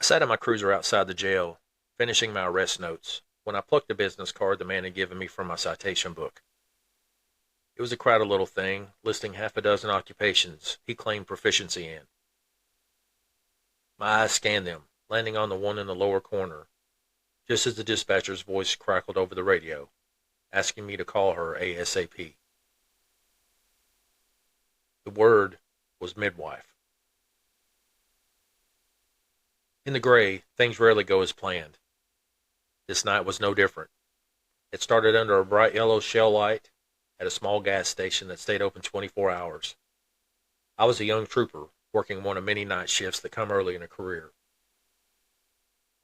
I sat in my cruiser outside the jail, finishing my arrest notes, when I plucked a business card the man had given me from my citation book. It was a crowded little thing, listing half a dozen occupations he claimed proficiency in. My eyes scanned them, landing on the one in the lower corner, just as the dispatcher's voice crackled over the radio, asking me to call her ASAP. The word was midwife. In the gray, things rarely go as planned. This night was no different. It started under a bright yellow shell light at a small gas station that stayed open 24 hours. I was a young trooper working one of many night shifts that come early in a career.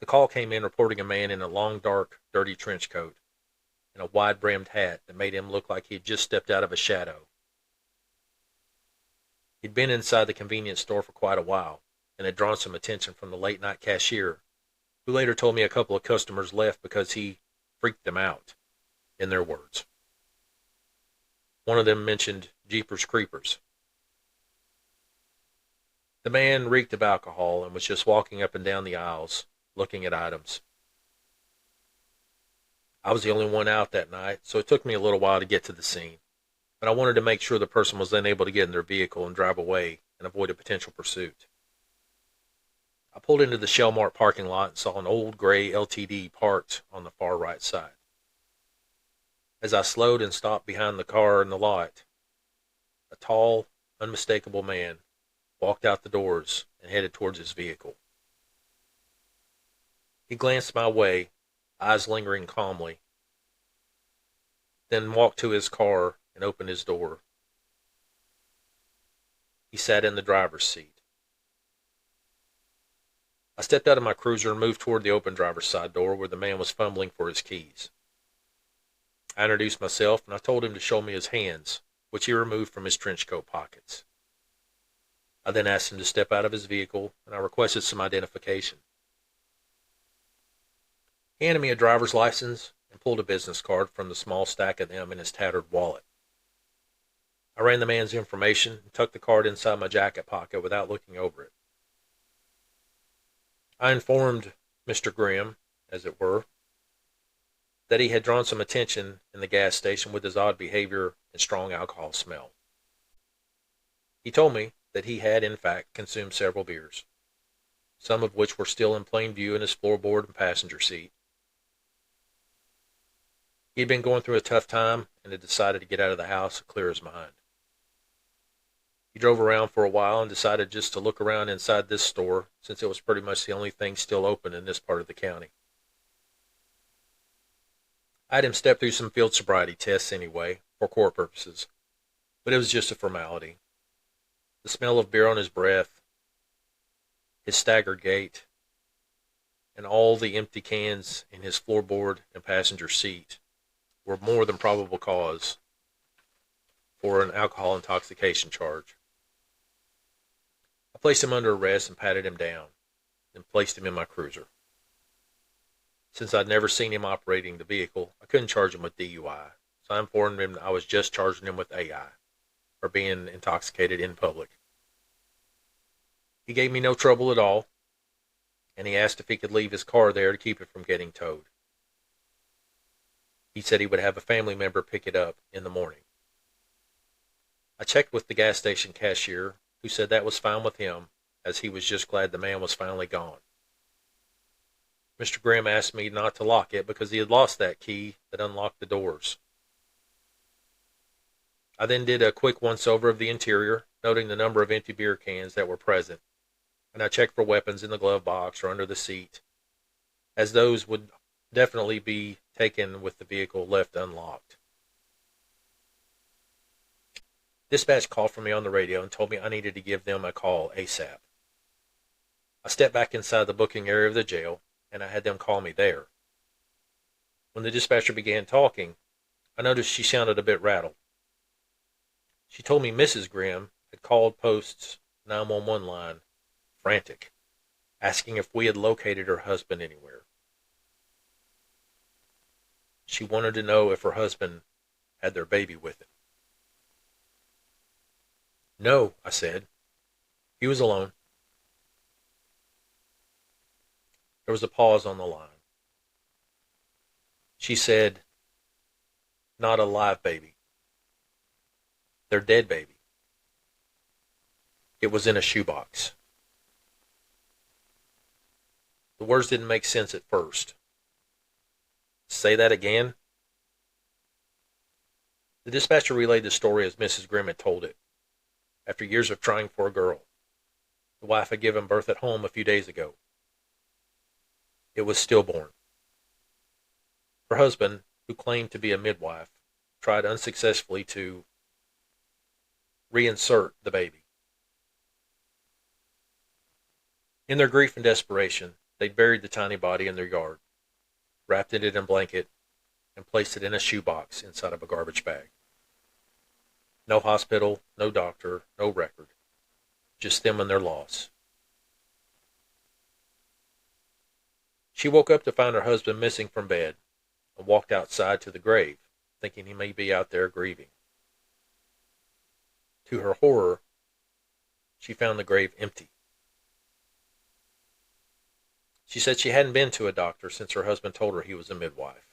The call came in reporting a man in a long, dark, dirty trench coat and a wide-brimmed hat that made him look like he had just stepped out of a shadow. He'd been inside the convenience store for quite a while and had drawn some attention from the late-night cashier, who later told me a couple of customers left because he freaked them out, in their words. One of them mentioned Jeepers Creepers. The man reeked of alcohol and was just walking up and down the aisles, looking at items. I was the only one out that night, so it took me a little while to get to the scene, but I wanted to make sure the person was then able to get in their vehicle and drive away and avoid a potential pursuit. I pulled into the Shellmart parking lot and saw an old gray LTD parked on the far right side. As I slowed and stopped behind the car in the lot, a tall, unmistakable man walked out the doors and headed towards his vehicle. He glanced my way, eyes lingering calmly, then walked to his car and opened his door. He sat in the driver's seat. I stepped out of my cruiser and moved toward the open driver's side door where the man was fumbling for his keys. I introduced myself and I told him to show me his hands, which he removed from his trench coat pockets. I then asked him to step out of his vehicle and I requested some identification. He handed me a driver's license and pulled a business card from the small stack of them in his tattered wallet. I ran the man's information and tucked the card inside my jacket pocket without looking over it. I informed Mr. Grimm, as it were, that he had drawn some attention in the gas station with his odd behavior and strong alcohol smell. He told me that he had, in fact, consumed several beers, some of which were still in plain view in his floorboard and passenger seat. He had been going through a tough time and had decided to get out of the house and clear his mind. He drove around for a while and decided just to look around inside this store since it was pretty much the only thing still open in this part of the county. I had him step through some field sobriety tests anyway, for court purposes, but it was just a formality. The smell of beer on his breath, his staggered gait, and all the empty cans in his floorboard and passenger seat were more than probable cause for an alcohol intoxication charge. I placed him under arrest and patted him down, then placed him in my cruiser. Since I'd never seen him operating the vehicle, I couldn't charge him with DUI, so I informed him that I was just charging him with AI, or being intoxicated in public. He gave me no trouble at all, and he asked if he could leave his car there to keep it from getting towed. He said he would have a family member pick it up in the morning. I checked with the gas station cashier, who said that was fine with him, as he was just glad the man was finally gone. Mr. Grimm asked me not to lock it because he had lost that key that unlocked the doors. I then did a quick once-over of the interior, noting the number of empty beer cans that were present, and I checked for weapons in the glove box or under the seat, as those would definitely be taken with the vehicle left unlocked. Dispatch called for me on the radio and told me I needed to give them a call ASAP. I stepped back inside the booking area of the jail, and I had them call me there. When the dispatcher began talking, I noticed she sounded a bit rattled. She told me Mrs. Grimm had called Post's 911 line, frantic, asking if we had located her husband anywhere. She wanted to know if her husband had their baby with him. No, I said. He was alone. There was a pause on the line. She said, "Not a live baby. They're dead baby." It was in a shoebox. The words didn't make sense at first. Say that again? The dispatcher relayed the story as Mrs. Grimm had told it. After years of trying for a girl, the wife had given birth at home a few days ago. It was stillborn. Her husband, who claimed to be a midwife, tried unsuccessfully to reinsert the baby. In their grief and desperation, they buried the tiny body in their yard, wrapped it in a blanket, and placed it in a shoebox inside of a garbage bag. No hospital, no doctor, no record. Just them and their loss. She woke up to find her husband missing from bed and walked outside to the grave, thinking he may be out there grieving. To her horror, she found the grave empty. She said she hadn't been to a doctor since her husband told her he was a midwife.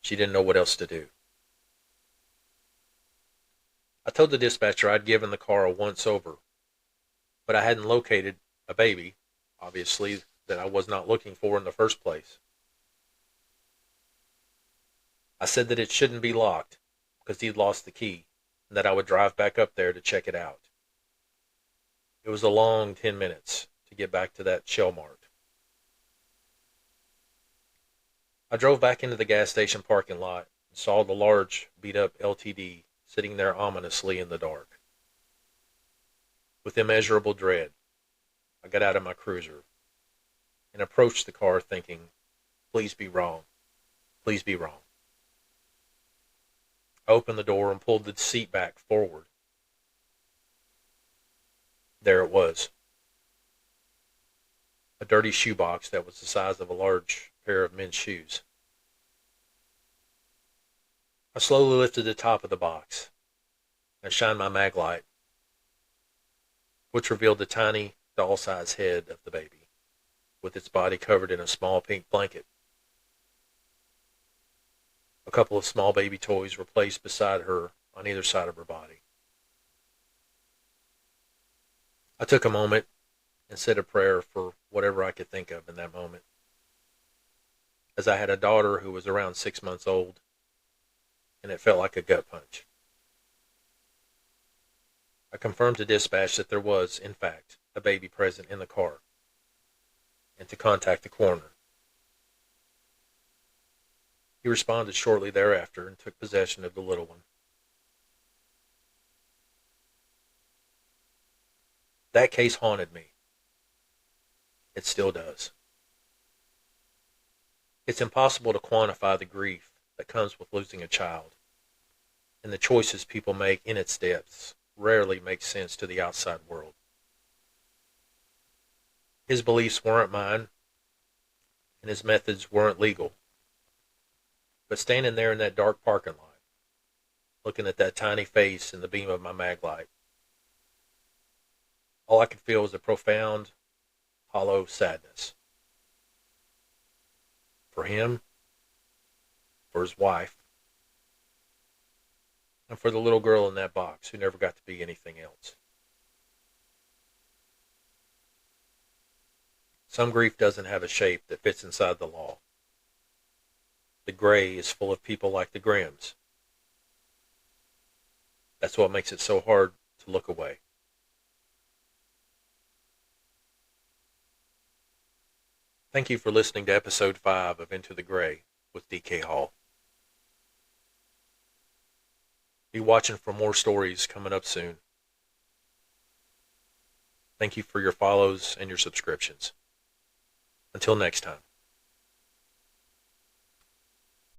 She didn't know what else to do. I told the dispatcher I'd given the car a once-over, but I hadn't located a baby, obviously, that I was not looking for in the first place. I said that it shouldn't be locked because he'd lost the key and that I would drive back up there to check it out. It was a long 10 minutes to get back to that Shell Mart. I drove back into the gas station parking lot and saw the large, beat-up LTD sitting there ominously in the dark. With immeasurable dread, I got out of my cruiser and approached the car thinking, please be wrong. Please be wrong. I opened the door and pulled the seat back forward. There it was. A dirty shoebox that was the size of a large pair of men's shoes. I slowly lifted the top of the box and shined my mag light, which revealed the tiny, doll-sized head of the baby, with its body covered in a small pink blanket. A couple of small baby toys were placed beside her on either side of her body. I took a moment and said a prayer for whatever I could think of in that moment, as I had a daughter who was around 6 months old, and it felt like a gut punch. I confirmed to dispatch that there was, in fact, a baby present in the car, and to contact the coroner. He responded shortly thereafter and took possession of the little one. That case haunted me. It still does. It's impossible to quantify the grief that comes with losing a child, and the choices people make in its depths rarely make sense to the outside world. His beliefs weren't mine, and his methods weren't legal. But standing there in that dark parking lot, looking at that tiny face in the beam of my mag light, all I could feel was a profound, hollow sadness. For him, for his wife, and for the little girl in that box who never got to be anything else. Some grief doesn't have a shape that fits inside the law. The gray is full of people like the Grimms. That's what makes it so hard to look away. Thank you for listening to episode 5 of Into the Gray with DK Hall. Be watching for more stories coming up soon. Thank you for your follows and your subscriptions. Until next time.